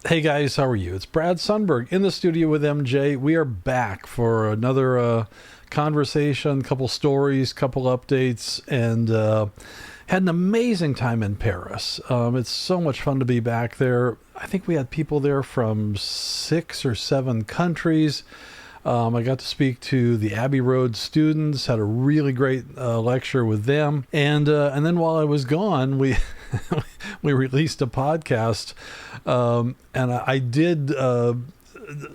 Hey guys, how are you? It's Brad Sundberg in the studio with MJ. We are back for another conversation, couple stories, couple updates, and had an amazing time in Paris. It's so much fun to be back there. I think we had people there from 6 or 7 countries. I got to speak to the Abbey Road students, had a really great lecture with them. And then while I was gone, we we released a podcast, and I did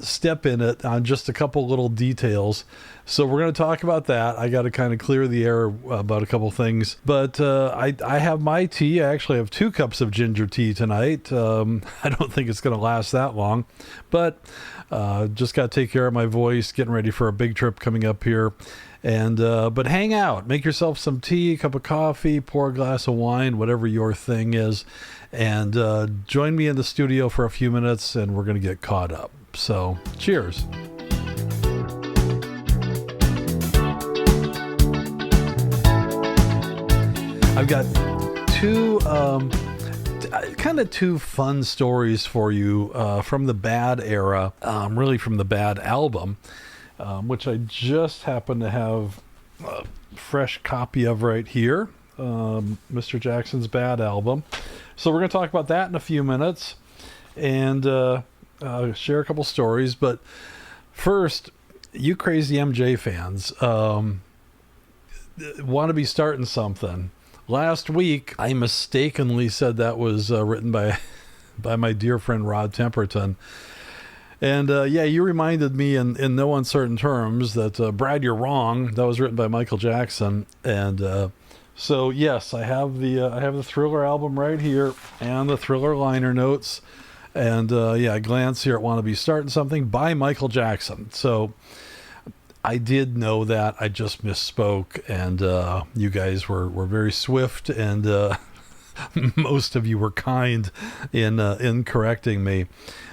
step in it on just a couple little details. So we're going to talk about that. I got to kind of clear the air about a couple things. But I have my tea. I actually have 2 cups of ginger tea tonight. I don't think it's going to last that long. But just got to take care of my voice, getting ready for a big trip coming up here. And but hang out, make yourself some tea, a cup of coffee, pour a glass of wine, whatever your thing is, and join me in the studio for a few minutes, and we're going to get caught up. So, cheers. I've got two fun stories for you from the Bad era, really from the Bad album. Which I just happen to have a fresh copy of right here, Mr. Jackson's Bad album. So we're going to talk about that in a few minutes and share a couple stories. But first, you crazy MJ fans want to be starting something. Last week, I mistakenly said that was written by my dear friend Rod Temperton. And you reminded me in no uncertain terms that Brad, you're wrong. That was written by Michael Jackson. And so yes, I have the Thriller album right here and the Thriller liner notes. And I glance here at "Want to Be Starting Something" by Michael Jackson. So I did know that. I just misspoke, and you guys were very swift, and most of you were kind in correcting me.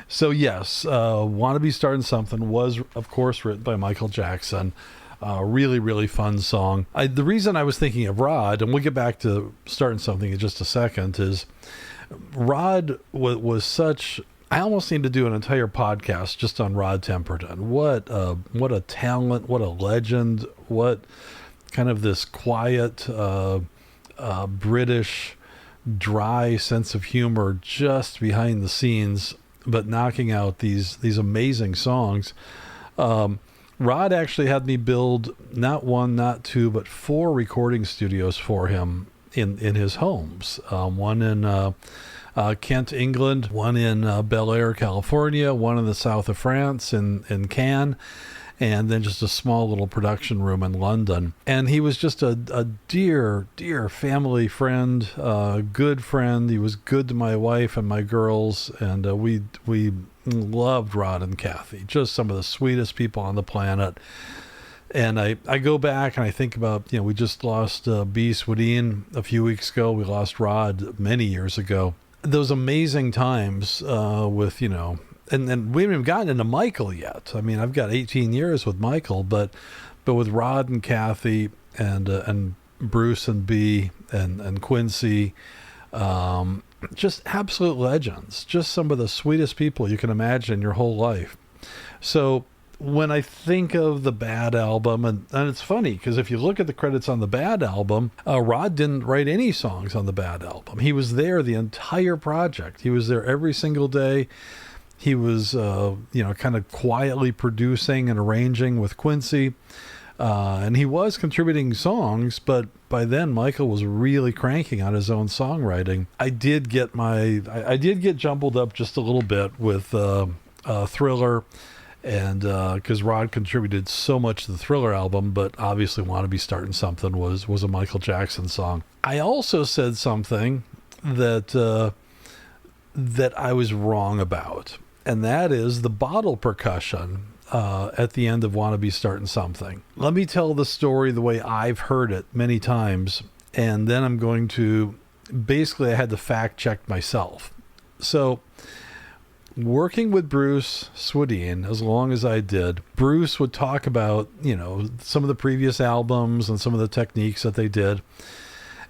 So yes, "Want to Be Starting Something" was, of course, written by Michael Jackson. Really, really fun song. The reason I was thinking of Rod, and we'll get back to Starting Something in just a second, is Rod was such... I almost need to do an entire podcast just on Rod Temperton. What a talent, what a legend, what kind of this quiet, British, dry sense of humor just behind the scenes, but knocking out these amazing songs. Rod actually had me build not 1, not 2, but 4 recording studios for him in his homes. One in Kent, England, one in Bel Air, California, one in the south of France in Cannes, and then just a small little production room in London. And he was just a dear, dear family friend, good friend. He was good to my wife and my girls, and we loved Rod and Kathy, just some of the sweetest people on the planet. And I go back and I think about, we just lost B. Swedien a few weeks ago. We lost Rod many years ago. Those amazing times with, and we haven't even gotten into Michael yet. I mean, I've got 18 years with Michael, but with Rod and Kathy and Bruce and B and Quincy, just absolute legends, just some of the sweetest people you can imagine in your whole life. So when I think of the Bad album, and it's funny because if you look at the credits on the Bad album, Rod didn't write any songs on the Bad album. He was there the entire project. He was there every single day. He was, kind of quietly producing and arranging with Quincy. And he was contributing songs, but by then Michael was really cranking on his own songwriting. I did get jumbled up just a little bit with Thriller, and because Rod contributed so much to the Thriller album, but obviously "Want to Be Starting Something" was a Michael Jackson song. I also said something that I was wrong about, and that is the bottle percussion at the end of "Want to Be Starting Something." Let me tell the story the way I've heard it many times, and then I'm going to... Basically, I had to fact check myself. So, working with Bruce Swedien as long as I did, Bruce would talk about, some of the previous albums and some of the techniques that they did.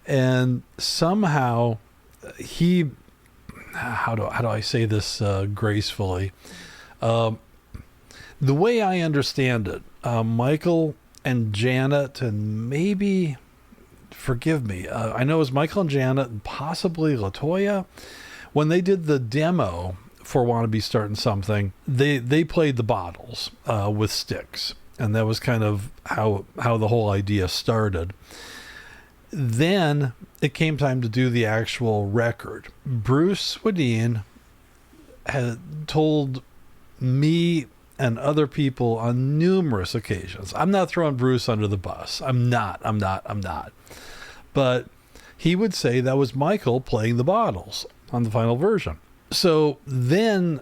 And somehow he how do I say this gracefully? The way I understand it, Michael and Janet, and maybe, forgive me, I know it was Michael and Janet and possibly LaToya, when they did the demo for Wanna Be Starting Something, they played the bottles with sticks, and that was kind of how the whole idea started. Then it came time to do the actual record. Bruce Swedien had told me and other people on numerous occasions, I'm not throwing Bruce under the bus. I'm not. But he would say that was Michael playing the bottles on the final version. So then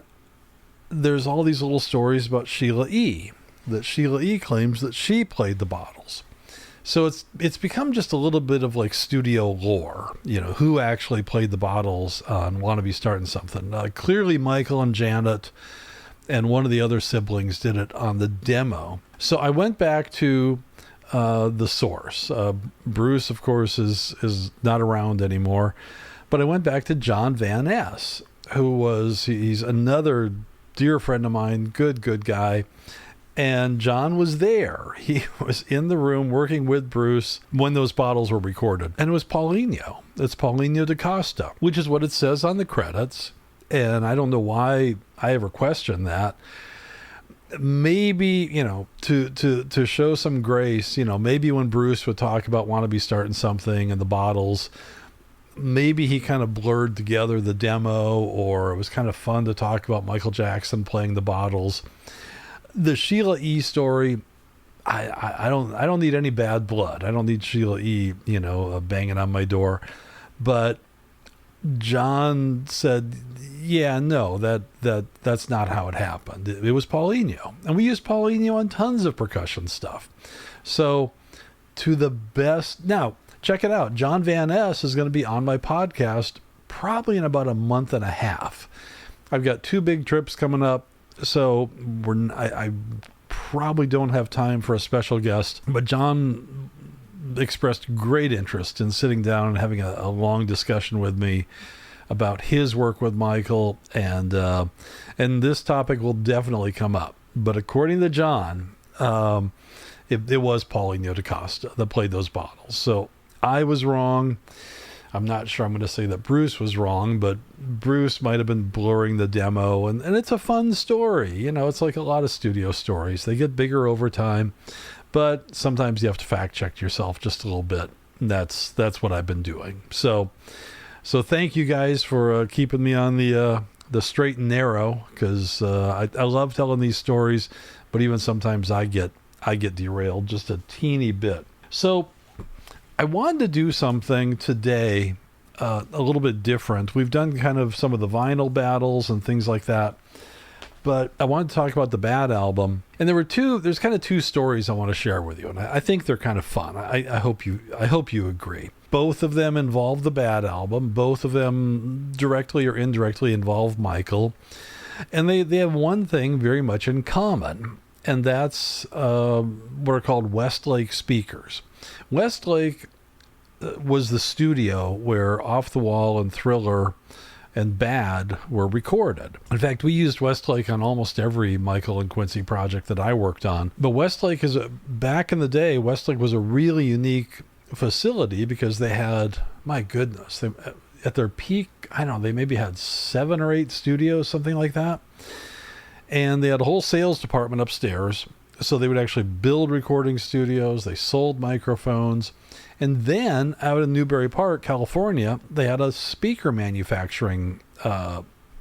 there's all these little stories about Sheila E. That Sheila E. claims that she played the bottles. So it's become just a little bit of like studio lore, who actually played the bottles on Wanna Be Starting Something. Clearly Michael and Janet and one of the other siblings did it on the demo. So I went back to the source. Bruce, of course, is not around anymore, but I went back to John Van Ness, he's another dear friend of mine, good guy. And John was there. He was in the room working with Bruce when those bottles were recorded. And it was Paulinho. It's Paulinho da Costa, which is what it says on the credits. And I don't know why I ever questioned that. Maybe, to show some grace, maybe when Bruce would talk about Wanna Be Starting Something and the bottles, maybe he kind of blurred together the demo, or it was kind of fun to talk about Michael Jackson playing the bottles. The Sheila E. story, I don't need any bad blood. I don't need Sheila E. Banging on my door. But John said, yeah, no, that's not how it happened. It was Paulinho, and we used Paulinho on tons of percussion stuff. So, to the best, now check it out. John Van Ness is going to be on my podcast probably in about a month and a half. I've got 2 big trips coming up. So I probably don't have time for a special guest, but John expressed great interest in sitting down and having a long discussion with me about his work with Michael, and this topic will definitely come up. But according to John, it was Paulinho da Costa that played those bottles. So I was wrong. I'm not sure I'm going to say that Bruce was wrong, but Bruce might have been blurring the demo, and it's a fun story. It's like a lot of studio stories. They get bigger over time, but sometimes you have to fact check yourself just a little bit. And that's what I've been doing. So thank you guys for keeping me on the straight and narrow, because I love telling these stories, but even sometimes I get derailed just a teeny bit. So I wanted to do something today a little bit different. We've done kind of some of the vinyl battles and things like that, but I wanted to talk about the Bad album. And there's kind of 2 stories I want to share with you, and I think they're kind of fun. I hope you agree. Both of them involve the Bad album. Both of them directly or indirectly involve Michael, and they have one thing very much in common, and that's what are called Westlake speakers. Westlake was the studio where Off the Wall and Thriller and Bad were recorded. In fact, we used Westlake on almost every Michael and Quincy project that I worked on. But Westlake back in the day, Westlake was a really unique facility because they had, my goodness, at their peak, I don't know, they maybe had 7 or 8 studios, something like that. And they had a whole sales department upstairs. So they would actually build recording studios. They sold microphones. And then out in Newbury Park, California, they had a speaker manufacturing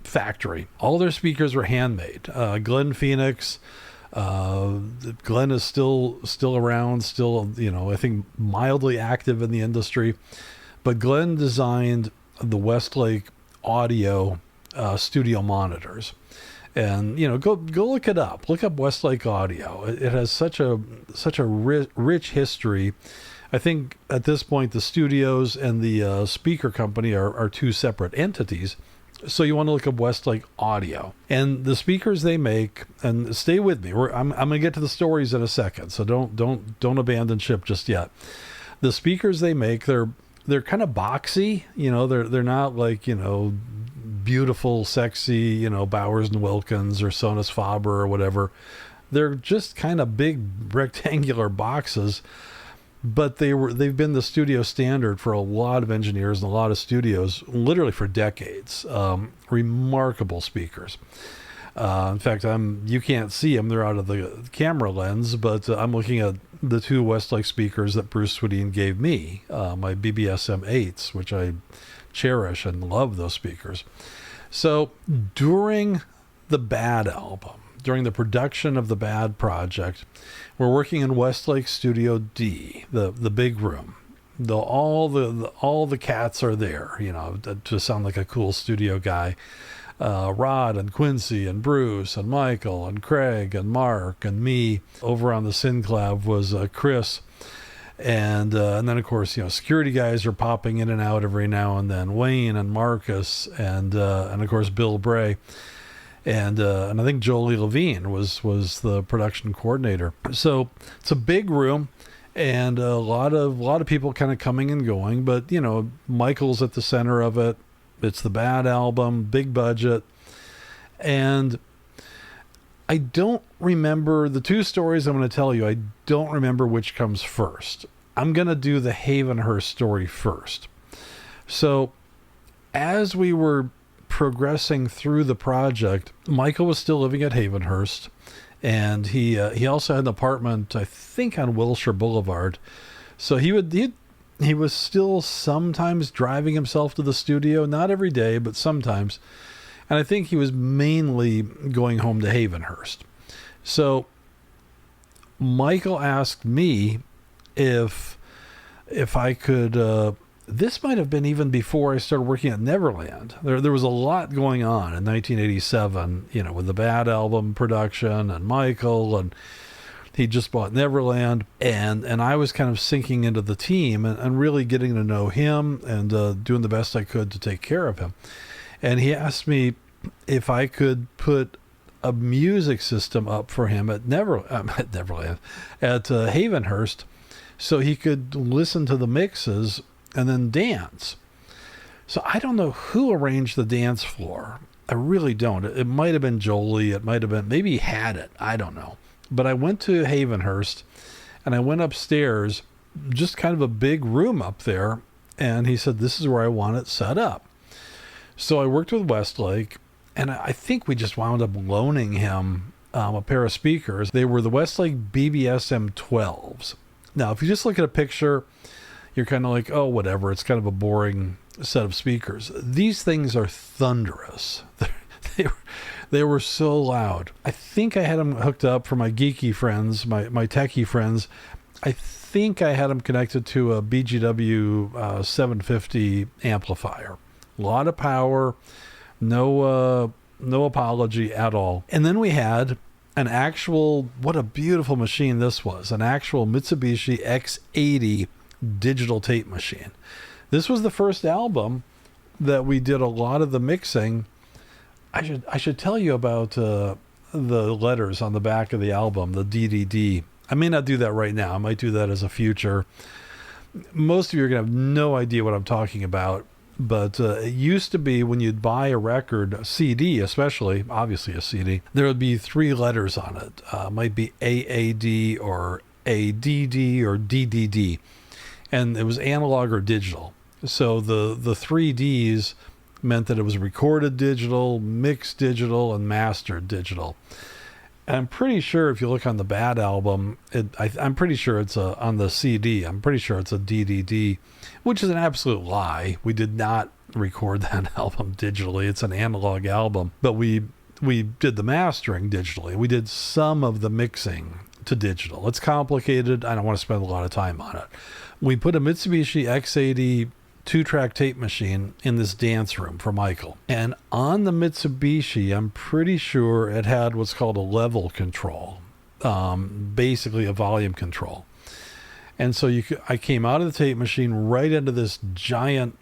factory. All their speakers were handmade. Glenn Phoenix, Glenn is still around, still, I think mildly active in the industry. But Glenn designed the Westlake audio studio monitors. And go look it up. Look up Westlake Audio. It has such a rich history. I think at this point the studios and the speaker company are 2 separate entities. So you want to look up Westlake Audio and the speakers they make. And stay with me. I'm going to get to the stories in a second. So don't abandon ship just yet. The speakers they make, they're kind of boxy. They're not like beautiful, sexy, Bowers and Wilkins or Sonus Faber or whatever. They're just kind of big rectangular boxes, but they've been the studio standard for a lot of engineers and a lot of studios, literally for decades. Remarkable speakers. In fact, you can't see them; they're out of the camera lens. But I'm looking at the two Westlake speakers that Bruce Swedien gave me, my BBSM 8s, which I cherish and love those speakers. So during the Bad album, during the production of the Bad project, we're working in Westlake Studio D, the big room. All the cats are there, to sound like a cool studio guy. Rod and Quincy and Bruce and Michael and Craig and Mark and me. Over on the Synclav was Chris. And then, of course, security guys are popping in and out every now and then. Wayne and Marcus and of course, Bill Bray. And I think Jolie Levine was the production coordinator. So it's a big room and a lot of people kind of coming and going. But, Michael's at the center of it. It's the Bad album, big budget. And I don't remember the two stories I'm going to tell you. I don't remember which comes first. I'm going to do the Havenhurst story first. So as we were progressing through the project, Michael was still living at Havenhurst, and he also had an apartment, I think, on Wilshire Boulevard. So he was still sometimes driving himself to the studio, not every day, but sometimes. And I think he was mainly going home to Havenhurst. So Michael asked me if I could, this might have been even before I started working at Neverland. There was a lot going on in 1987, with the Bad album production and Michael, and he just bought Neverland, and I was kind of sinking into the team and really getting to know him and doing the best I could to take care of him. And he asked me if I could put a music system up for him at Neverland, at Havenhurst, so he could listen to the mixes and then dance. So I don't know who arranged the dance floor. I really don't. It might have been Jolie. It might have been, maybe he had it. I don't know. But I went to Havenhurst and I went upstairs, just kind of a big room up there. And he said, this is where I want it set up. So I worked with Westlake, and I think we just wound up loaning him a pair of speakers. They were the Westlake BBSM 12s. Now, if you just look at a picture, you're kind of like, oh, whatever. It's kind of a boring set of speakers. These things are thunderous. They were so loud. I think I had them hooked up for my geeky friends, my techie friends. I think I had them connected to a BGW 750 amplifier. A lot of power, no apology at all. And then we had an actual, what a beautiful machine this was, an actual Mitsubishi X80 digital tape machine. This was the first album that we did a lot of the mixing. I should tell you about the letters on the back of the album, the DDD. I may not do that right now. I might do that as a future. Most of you are going to have no idea what I'm talking about, but it used to be when you'd buy a record, a CD especially, obviously a CD, there would be three letters on it. It might be AAD or ADD or DDD, and it was analog or digital. So the three Ds meant that it was recorded digital, mixed digital, and mastered digital. And I'm pretty sure if you look on the Bad album, I'm pretty sure it's on the CD, I'm pretty sure it's a DDD, which is an absolute lie. We did not record that album digitally. It's an analog album, but we did the mastering digitally. We did some of the mixing to digital. It's complicated. I don't want to spend a lot of time on it. We put a Mitsubishi X80 two-track tape machine in this dance room for Michael. And on the Mitsubishi, I'm pretty sure it had what's called a level control, basically a volume control. And so I came out of the tape machine right into this giant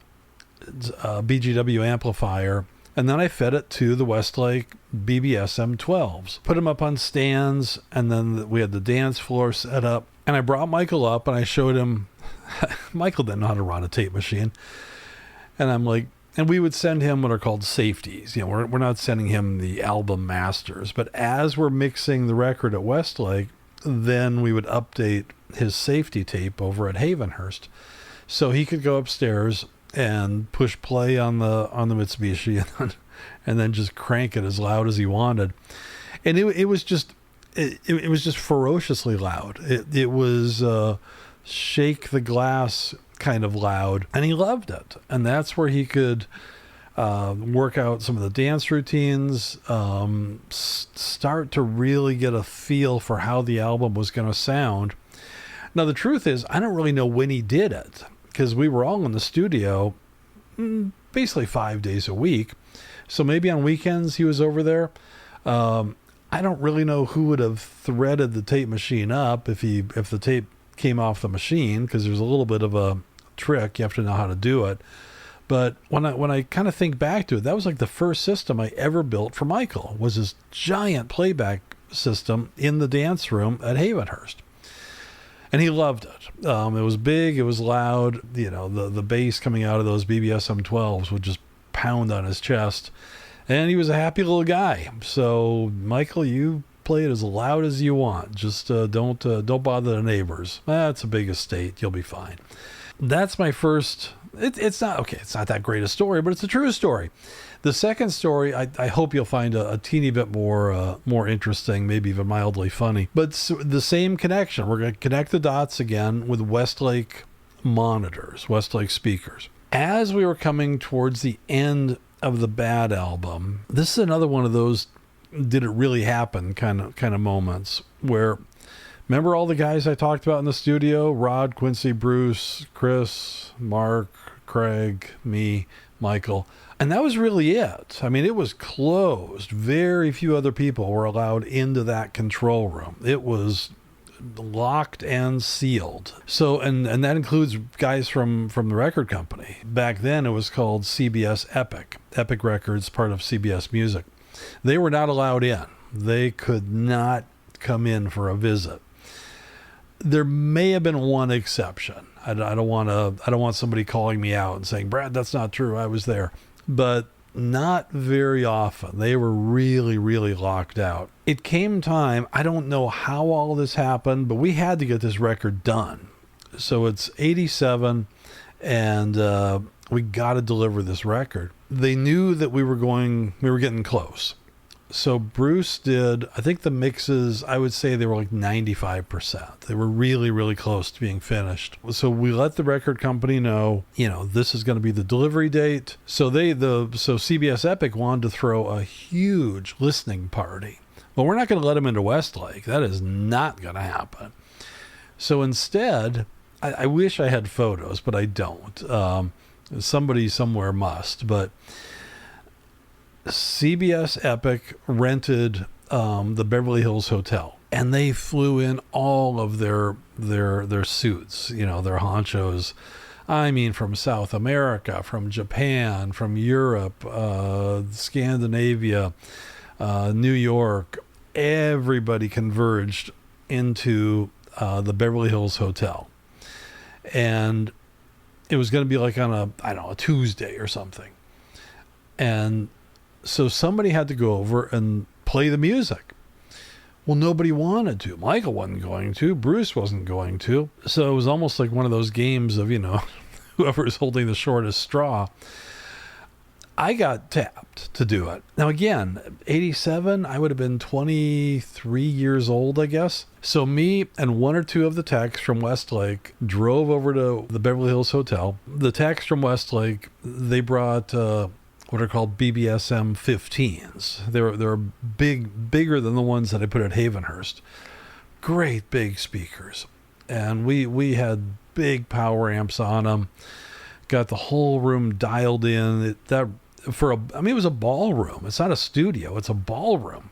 BGW amplifier, and then I fed it to the Westlake BBSM 12s. Put them up on stands, and then we had the dance floor set up. And I brought Michael up, and I showed him. Michael didn't know how to run a tape machine. And I'm like, And we would send him what are called safeties. We're not sending him the album masters, but as we're mixing the record at Westlake, then we would update his safety tape over at Havenhurst, so he could go upstairs and push play on the Mitsubishi and then just crank it as loud as he wanted. And it was just ferociously loud. It was shake the glass kind of loud, and he loved it. And that's where he could work out some of the dance routines, start to really get a feel for how the album was going to sound. Now, the truth is, I don't really know when he did it, because we were all in the studio basically 5 days a week. So maybe on weekends he was over there. I don't really know who would have threaded the tape machine up if the tape came off the machine, because there's a little bit of a trick. You have to know how to do it. But when I kind of think back to it, that was like the first system I ever built for Michael, was this giant playback system in the dance room at Havenhurst. And he loved it. It was big, it was loud. The bass coming out of those BBSM 12s would just pound on his chest. And he was a happy little guy. So, Michael, you play it as loud as you want. Just don't bother the neighbors. It's a big estate. You'll be fine. That's my first. It's not that great a story, but it's a true story. The second story, I hope you'll find a teeny bit more interesting, maybe even mildly funny. But the same connection. We're going to connect the dots again with Westlake monitors, Westlake speakers. As we were coming towards the end of the Bad album, this is another one of those did it really happen kind of moments where, remember all the guys I talked about in the studio? Rod, Quincy, Bruce, Chris, Mark, Craig, me, Michael. And that was really it. I mean, it was closed. Very few other people were allowed into that control room. It was locked and sealed. So, and that includes guys from the record company. Back then it was called CBS Epic Records, part of CBS Music. They were not allowed in. They could not come in for a visit. There may have been one exception. I don't want somebody calling me out and saying, Brad, that's not true, I was there. But not very often. They were really, really locked out. It came time, I don't know how all this happened, but we had to get this record done. So it's 87, and we got to deliver this record. They knew that we were getting close. So Bruce did, I think the mixes, I would say they were like 95%. They were really, really close to being finished. So we let the record company know, this is going to be the delivery date. So CBS Epic wanted to throw a huge listening party. Well, we're not going to let them into Westlake. That is not going to happen. So instead, I wish I had photos, but I don't. Somebody somewhere must, but CBS Epic rented the Beverly Hills Hotel, and they flew in all of their suits, their honchos. I mean, from South America, from Japan, from Europe, Scandinavia, New York. Everybody converged into the Beverly Hills Hotel, and it was going to be like on a Tuesday or something, and so somebody had to go over and play the music. Well, nobody wanted to. Michael wasn't going to. Bruce wasn't going to. So it was almost like one of those games of, whoever's holding the shortest straw. I got tapped to do it. Now, again, 87, I would have been 23 years old, I guess. So me and one or two of the techs from Westlake drove over to the Beverly Hills Hotel. The techs from Westlake, they brought what are called BBSM 15s. They're bigger than the ones that I put at Havenhurst. Great big speakers. And we had big power amps on them. Got the whole room dialed in. It was a ballroom. It's not a studio. It's a ballroom.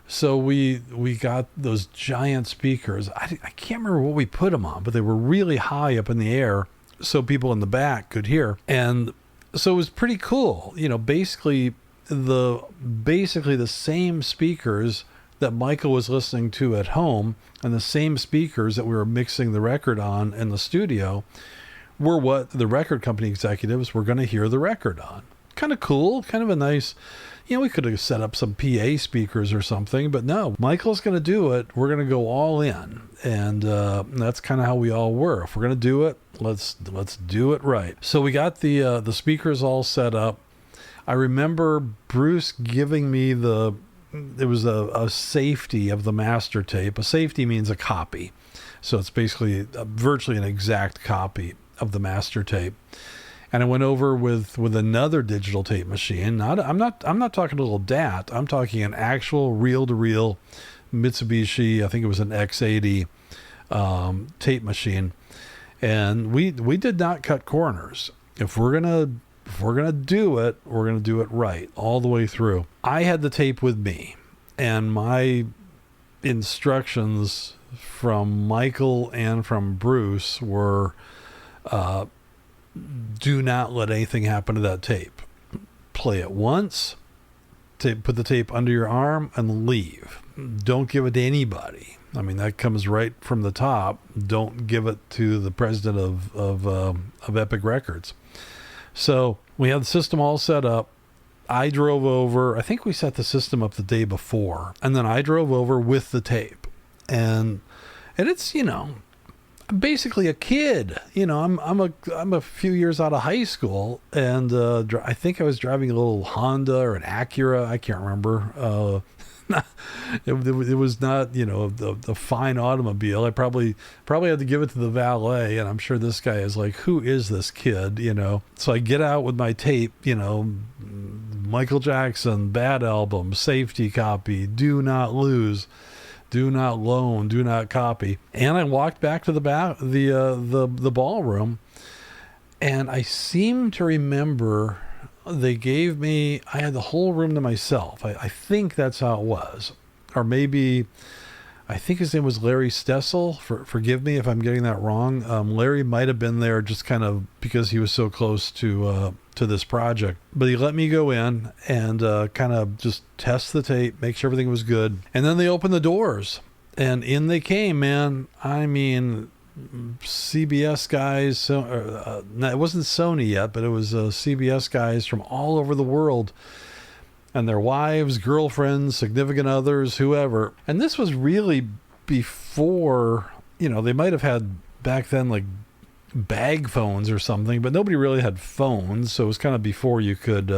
So we got those giant speakers. I can't remember what we put them on, but they were really high up in the air so people in the back could hear. And so it was pretty cool. Basically the same speakers that Michael was listening to at home and the same speakers that we were mixing the record on in the studio were what the record company executives were going to hear the record on. Kind of cool, kind of a nice, we could have set up some PA speakers or something, but no, Michael's going to do it. We're going to go all in. And that's kind of how we all were. If we're going to do it, let's do it right. So we got the speakers all set up. I remember Bruce giving me there was a safety of the master tape. A safety means a copy. So it's basically virtually an exact copy of the master tape. And I went over with another digital tape machine. I'm not talking a little DAT. I'm talking an actual reel-to-reel Mitsubishi. I think it was an X80 tape machine. And we did not cut corners. If we're gonna do it, we're gonna do it right all the way through. I had the tape with me, and my instructions from Michael and from Bruce were, do not let anything happen to that tape. Play it once, put the tape under your arm, and leave. Don't give it to anybody. I mean, that comes right from the top. Don't give it to the president of Epic Records. So we had the system all set up. I drove over. I think we set the system up the day before, and then I drove over with the tape. And it's, I'm basically a kid. I'm a few years out of high school, and I think I was driving a little Honda or an Acura. I can't remember. It was not, the fine automobile. I probably had to give it to the valet, and I'm sure this guy is like, who is this kid? So I get out with my tape, Michael Jackson, Bad Album, safety copy, do not lose, do not loan, do not copy. And I walked back to the ballroom, and I seem to remember they gave me, I had the whole room to myself. I think that's how it was. Or maybe, I think his name was Larry Stessel. Forgive me if I'm getting that wrong. Larry might have been there just kind of because he was so close to this project. But he let me go in and kind of just test the tape, make sure everything was good. And then they opened the doors. And in they came, man. I mean, CBS guys, so, it wasn't Sony yet, but it was CBS guys from all over the world, and their wives, girlfriends, significant others, whoever. And this was really before, they might have had back then like bag phones or something, but nobody really had phones, so it was kind of before you could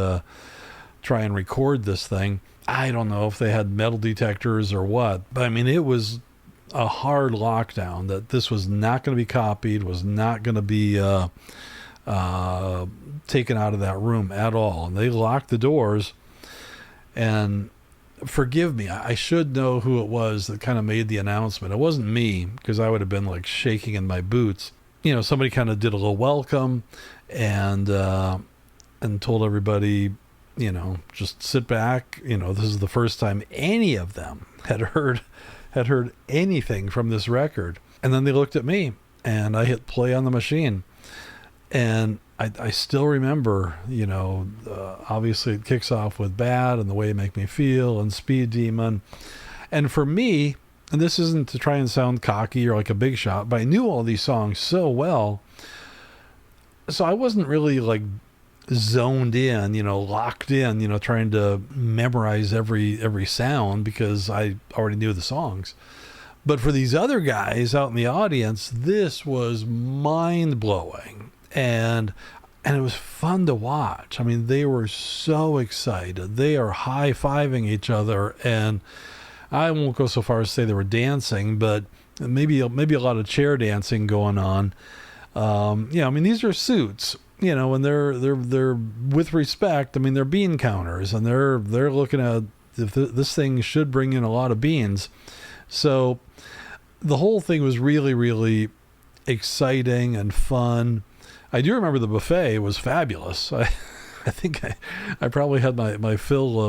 try and record this thing. I don't know if they had metal detectors or what, but I mean, it was a hard lockdown that this was not going to be copied, was not going to be taken out of that room at all. And they locked the doors. And forgive me, I should know who it was that kind of made the announcement. It wasn't me, because I would have been like shaking in my boots. Somebody kind of did a little welcome and told everybody, just sit back. This is the first time any of them had heard anything from this record. And then they looked at me, and I hit play on the machine. And I still remember, obviously it kicks off with Bad and The Way You Make Me Feel and Speed Demon. And for me, and this isn't to try and sound cocky or like a big shot, but I knew all these songs so well. So I wasn't really like zoned in, locked in, trying to memorize every sound because I already knew the songs. But for these other guys out in the audience, this was mind-blowing. And it was fun to watch. I mean, they were so excited. They are high-fiving each other, and I won't go so far as to say they were dancing, but maybe a lot of chair dancing going on. I mean, these are suits. And they're with respect. I mean, they're bean counters, and they're looking at if this thing should bring in a lot of beans. So the whole thing was really, really exciting and fun. I do remember the buffet was fabulous. I think I probably had my fill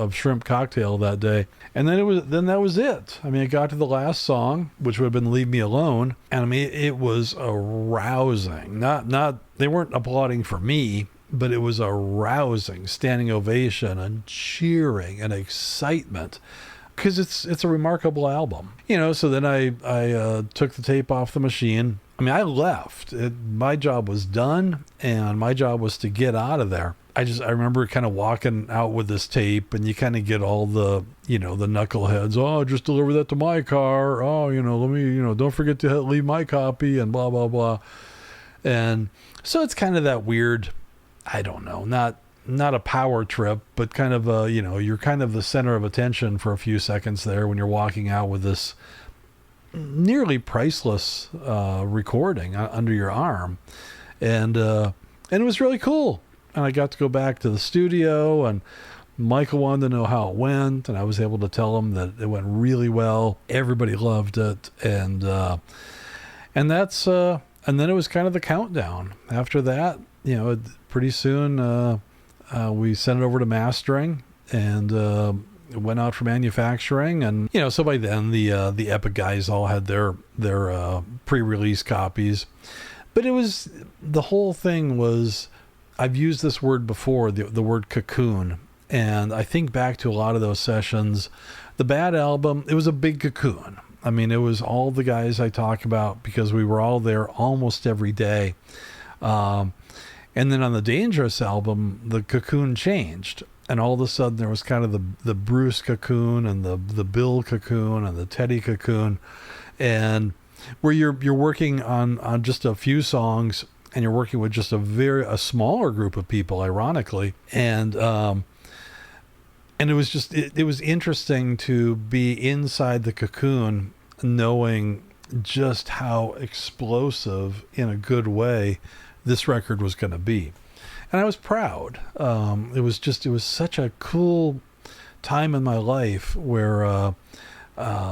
of shrimp cocktail that day. And then that was it. I mean, it got to the last song, which would have been Leave Me Alone. And I mean, it was arousing. Not they weren't applauding for me, but it was a rousing standing ovation and cheering and excitement. Because it's a remarkable album. So then I took the tape off the machine, I mean, I left. My job was done, and my job was to get out of there. I remember kind of walking out with this tape, and you kind of get all the, the knuckleheads. Oh, just deliver that to my car. Oh, let me, don't forget to leave my copy and blah, blah, blah. And so it's kind of that weird, I don't know, not a power trip, but kind of a, you're kind of the center of attention for a few seconds there when you're walking out with this nearly priceless recording under your arm. And it was really cool. And I got to go back to the studio, and Michael wanted to know how it went, and I was able to tell him that it went really well. Everybody loved it, and that's and then it was kind of the countdown. After that, pretty soon we sent it over to mastering, and it went out for manufacturing, and so by then the Epic guys all had their pre-release copies, but the whole thing was. I've used this word before, the word cocoon, and I think back to a lot of those sessions. The Bad album, it was a big cocoon. I mean, it was all the guys I talk about because we were all there almost every day. And then on the Dangerous album, the cocoon changed, and all of a sudden there was kind of the Bruce cocoon and the Bill cocoon and the Teddy cocoon, and where you're working on just a few songs. And you're working with just a smaller group of people, ironically, and it was just it was interesting to be inside the cocoon, knowing just how explosive, in a good way, this record was going to be, and I was proud. It was such a cool time in my life where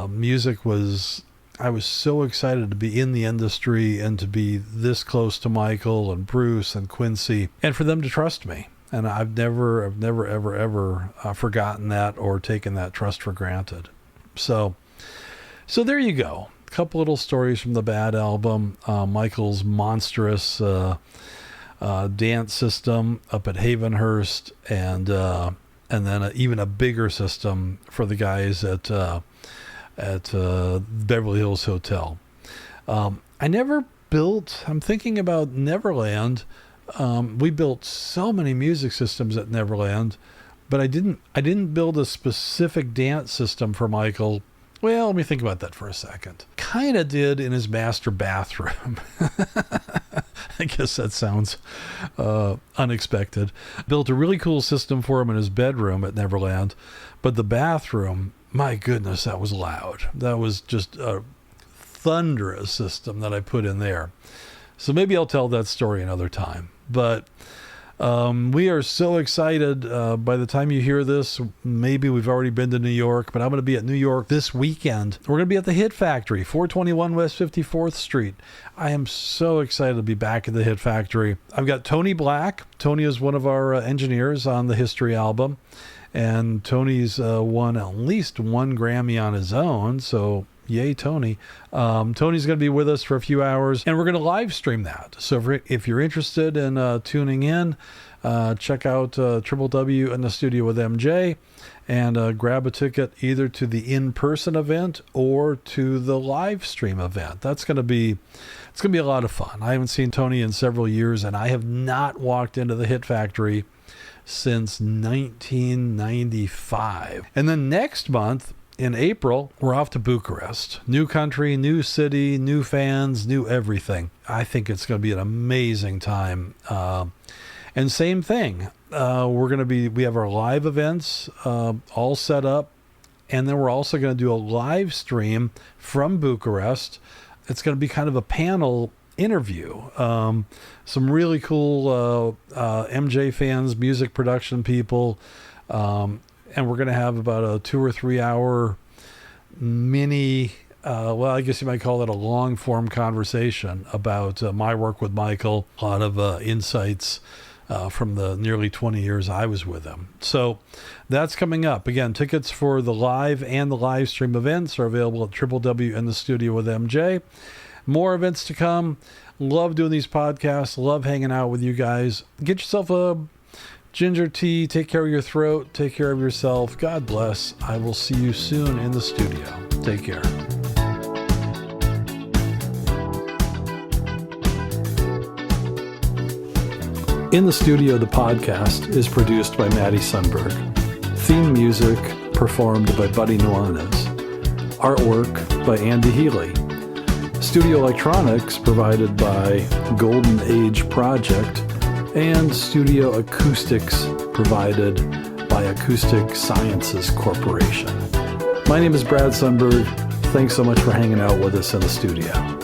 music was. I was so excited to be in the industry and to be this close to Michael and Bruce and Quincy, and for them to trust me. And I've never, ever forgotten that or taken that trust for granted. So there you go. A couple little stories from the Bad album. Michael's monstrous dance system up at Havenhurst, and then even a bigger system for the guys at Beverly Hills Hotel. I never built, I'm thinking about Neverland. We built so many music systems at Neverland, but I didn't build a specific dance system for Michael. Well, let me think about that for a second. Kind of did in his master bathroom. I guess that sounds unexpected. Built a really cool system for him in his bedroom at Neverland, but the bathroom, my goodness, that was loud. That was just a thunderous system that I put in there. So maybe I'll tell that story another time. But we are so excited. By the time you hear this, maybe we've already been to New York, but I'm going to be at New York this weekend. We're going to be at the Hit Factory, 421 West 54th Street. I am so excited to be back at the Hit Factory. I've got Tony Black. Tony is one of our engineers on the History album. And Tony's won at least one Grammy on his own, so yay, Tony. Tony's going to be with us for a few hours, and we're going to live stream that. So if you're interested in tuning in, check out www in the Studio with MJ, and grab a ticket either to the in-person event or to the live stream event. It's going to be a lot of fun. I haven't seen Tony in several years, and I have not walked into the Hit Factory since 1995. And then next month, in April, we're off to Bucharest. New country, new city, new fans, new everything. I think it's going to be an amazing time. And same thing. We have our live events all set up. And then we're also going to do a live stream from Bucharest. It's going to be kind of a panel interview. Some really cool MJ fans, music production people, and we're going to have about a 2 or 3 hour mini, I guess you might call it a long form conversation about my work with Michael, a lot of insights from the nearly 20 years I was with him. So that's coming up. Again, tickets for the live and the live stream events are available at www in the Studio with MJ. More events to come. Love doing these podcasts. Love hanging out with you guys. Get yourself a ginger tea. Take care of your throat. Take care of yourself. God bless. I will see you soon in the studio. Take care. In the Studio, the podcast is produced by Maddie Sundberg. Theme music performed by Buddy Nuanez. Artwork by Andy Healy. Studio electronics provided by Golden Age Project, and studio acoustics provided by Acoustic Sciences Corporation. My name is Brad Sundberg. Thanks so much for hanging out with us in the studio.